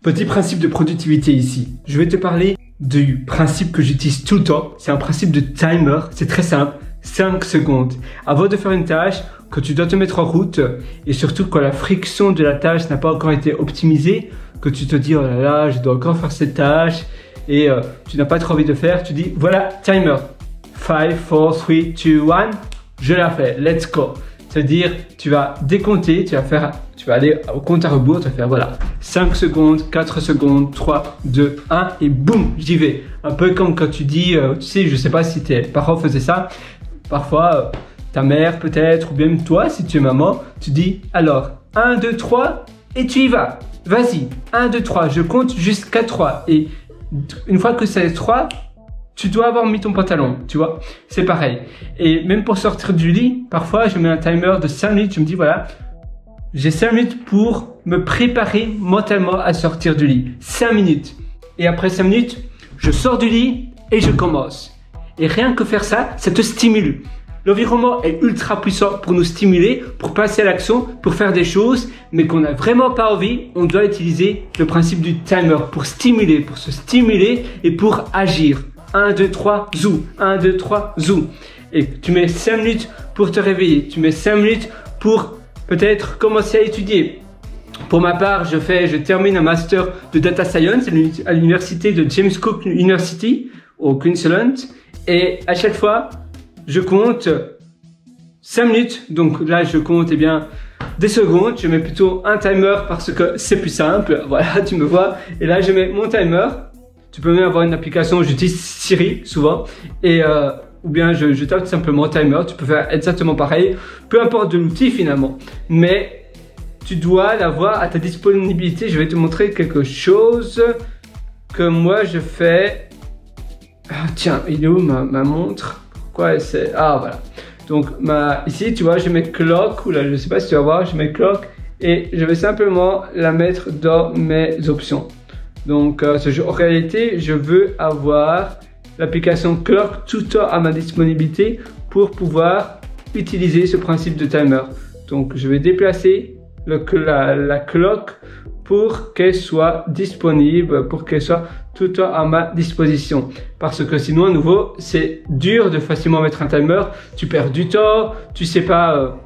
Petit principe de productivité ici. Je vais te parler du principe que j'utilise tout le temps. C'est un principe de timer. C'est très simple. 5 secondes. Avant de faire une tâche, quand tu dois te mettre en route et surtout quand la friction de la tâche n'a pas encore été optimisée, que tu te dis oh là là, je dois encore faire cette tâche et tu n'as pas trop envie de faire, tu dis voilà, timer. 5, 4, 3, 2, 1, je la fais. Let's go. C'est-à-dire, tu vas décompter, tu vas aller au compte à rebours, tu vas faire voilà, 5 secondes, 4 secondes, 3, 2, 1 et boum, j'y vais. Un peu comme quand tu dis, tu sais, je sais pas si tes parents faisaient ça, parfois ta mère peut-être, ou bien toi si tu es maman, tu dis alors 1, 2, 3 et tu y vas. Vas-y, 1, 2, 3, je compte jusqu'à 3 et une fois que c'est 3, tu dois avoir mis ton pantalon, tu vois, c'est pareil. Et même pour sortir du lit, parfois je mets un timer de 5 minutes, je me dis voilà, j'ai 5 minutes pour me préparer mentalement à sortir du lit. 5 minutes. Et après 5 minutes, je sors du lit et je commence. Et rien que faire ça, ça te stimule. L'environnement est ultra puissant pour nous stimuler, pour passer à l'action, pour faire des choses, mais qu'on n'a vraiment pas envie, on doit utiliser le principe du timer pour stimuler, pour se stimuler et pour agir. 1, 2, 3, zou. 1, 2, 3, zou. Et tu mets 5 minutes pour te réveiller. Tu mets 5 minutes pour peut-être commencer à étudier. Pour ma part, je termine un master de data science à l'université de James Cook University au Queensland. Et à chaque fois, je compte 5 minutes. Donc là, je compte des secondes. Je mets plutôt un timer parce que c'est plus simple. Voilà, tu me vois. Et là, je mets mon timer. Tu peux même avoir une application, j'utilise Siri souvent, et ou bien je tape tout simplement timer, tu peux faire exactement pareil, peu importe de l'outil finalement, mais tu dois l'avoir à ta disponibilité. Je vais te montrer quelque chose que moi je fais. Ah, tiens, il est où ma montre? Pourquoi elle s'est... Ah voilà, donc ici tu vois, je mets clock, ou là je sais pas si tu vas voir, je mets clock, et je vais simplement la mettre dans mes options. Donc, en réalité, je veux avoir l'application Clock tout le temps à ma disponibilité pour pouvoir utiliser ce principe de timer. Donc, je vais déplacer la clock pour qu'elle soit disponible, pour qu'elle soit tout le temps à ma disposition. Parce que sinon, à nouveau, c'est dur de facilement mettre un timer. Tu perds du temps, tu sais pas...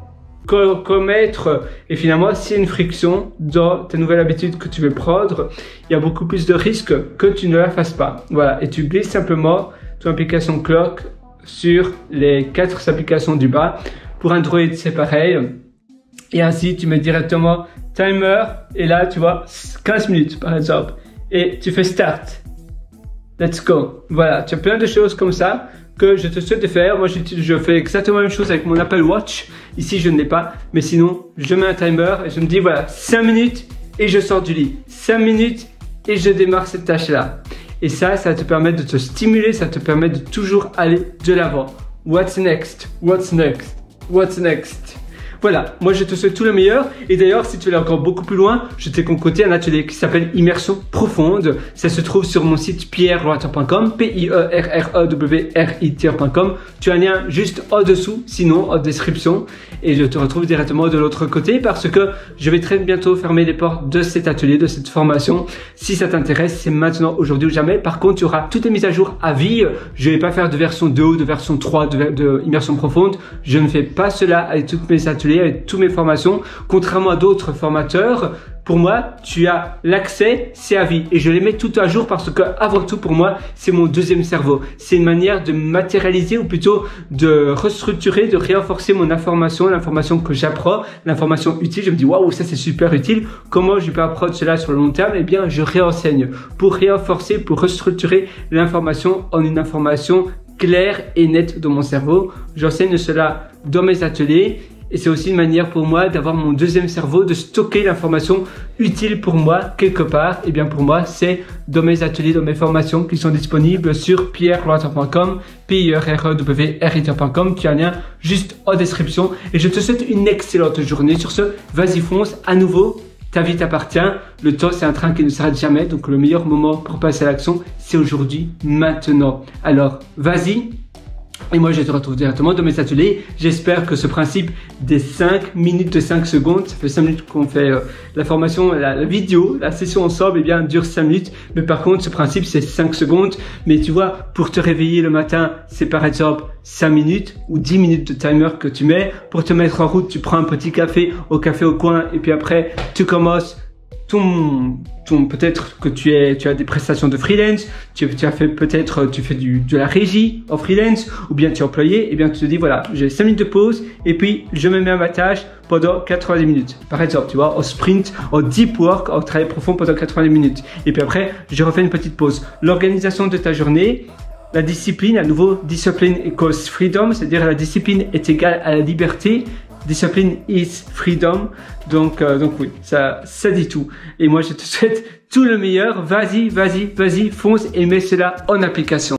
commettre, et finalement s'il y a une friction dans ta nouvelle habitude que tu veux prendre, il y a beaucoup plus de risques que tu ne la fasses pas. Voilà, et tu glisses simplement ton application Clock sur les 4 applications du bas. Pour Android c'est pareil, et ainsi tu mets directement timer, et là tu vois 15 minutes par exemple, et tu fais start, let's go. Voilà, tu as plein de choses comme ça que je te souhaite de faire. Moi je fais exactement la même chose avec mon Apple Watch. Ici je ne l'ai pas, mais sinon je mets un timer et je me dis voilà, 5 minutes et je sors du lit, 5 minutes et je démarre cette tâche là. Et ça te permet de te stimuler, ça te permet de toujours aller de l'avant. What's next? What's next? What's next? Voilà, moi je te souhaite tout le meilleur. Et d'ailleurs, si tu veux aller encore beaucoup plus loin, je t'ai concocté un atelier qui s'appelle Immersion Profonde. Ça se trouve sur mon site pierreloiter.com, pierrewrit.com. Tu as un lien juste en dessous, sinon en description. Et je te retrouve directement de l'autre côté parce que je vais très bientôt fermer les portes de cet atelier, de cette formation. Si ça t'intéresse, c'est maintenant, aujourd'hui ou jamais. Par contre, tu auras toutes les mises à jour à vie. Je ne vais pas faire de version 2 ou de version 3 de Immersion Profonde. Je ne fais pas cela avec toutes mes ateliers, avec toutes mes formations, contrairement à d'autres formateurs. Pour moi, tu as l'accès, c'est à vie. Et je les mets tout à jour parce que, avant tout, pour moi, c'est mon deuxième cerveau. C'est une manière de matérialiser, ou plutôt de restructurer, de renforcer mon information, l'information que j'apprends, l'information utile. Je me dis, waouh, ça c'est super utile. Comment je peux apprendre cela sur le long terme? Eh bien, je réenseigne pour renforcer, pour restructurer l'information en une information claire et nette dans mon cerveau. J'enseigne cela dans mes ateliers. Et c'est aussi une manière pour moi d'avoir mon deuxième cerveau, de stocker l'information utile pour moi quelque part. Et bien pour moi, c'est dans mes ateliers, dans mes formations qui sont disponibles sur pierrewrit.com, pierrewrit.com. Tu as un lien juste en description. Et je te souhaite une excellente journée. Sur ce, vas-y fonce. À nouveau, ta vie t'appartient. Le temps, c'est un train qui ne s'arrête jamais. Donc le meilleur moment pour passer à l'action, c'est aujourd'hui, maintenant. Alors, vas-y. Et moi, je te retrouve directement dans mes ateliers. J'espère que ce principe des 5 minutes de 5 secondes, ça fait 5 minutes qu'on fait la formation, la vidéo, la session ensemble, eh bien, dure 5 minutes. Mais par contre, ce principe, c'est 5 secondes. Mais tu vois, pour te réveiller le matin, c'est par exemple 5 minutes ou 10 minutes de timer que tu mets. Pour te mettre en route, tu prends un petit café au coin et puis après, tu commences peut-être que tu as des prestations de freelance, tu as fait peut-être tu fais de la régie en freelance ou bien tu es employé, et bien tu te dis voilà, j'ai 5 minutes de pause et puis je me mets à ma tâche pendant 90 minutes. Par exemple, tu vois, au sprint, au deep work, au travail profond pendant 90 minutes. Et puis après, je refais une petite pause. L'organisation de ta journée, la discipline, à nouveau, discipline equals freedom, c'est-à-dire la discipline est égale à la liberté. Discipline is freedom. Donc oui, ça dit tout. Et moi, je te souhaite tout le meilleur. Vas-y, fonce et mets cela en application.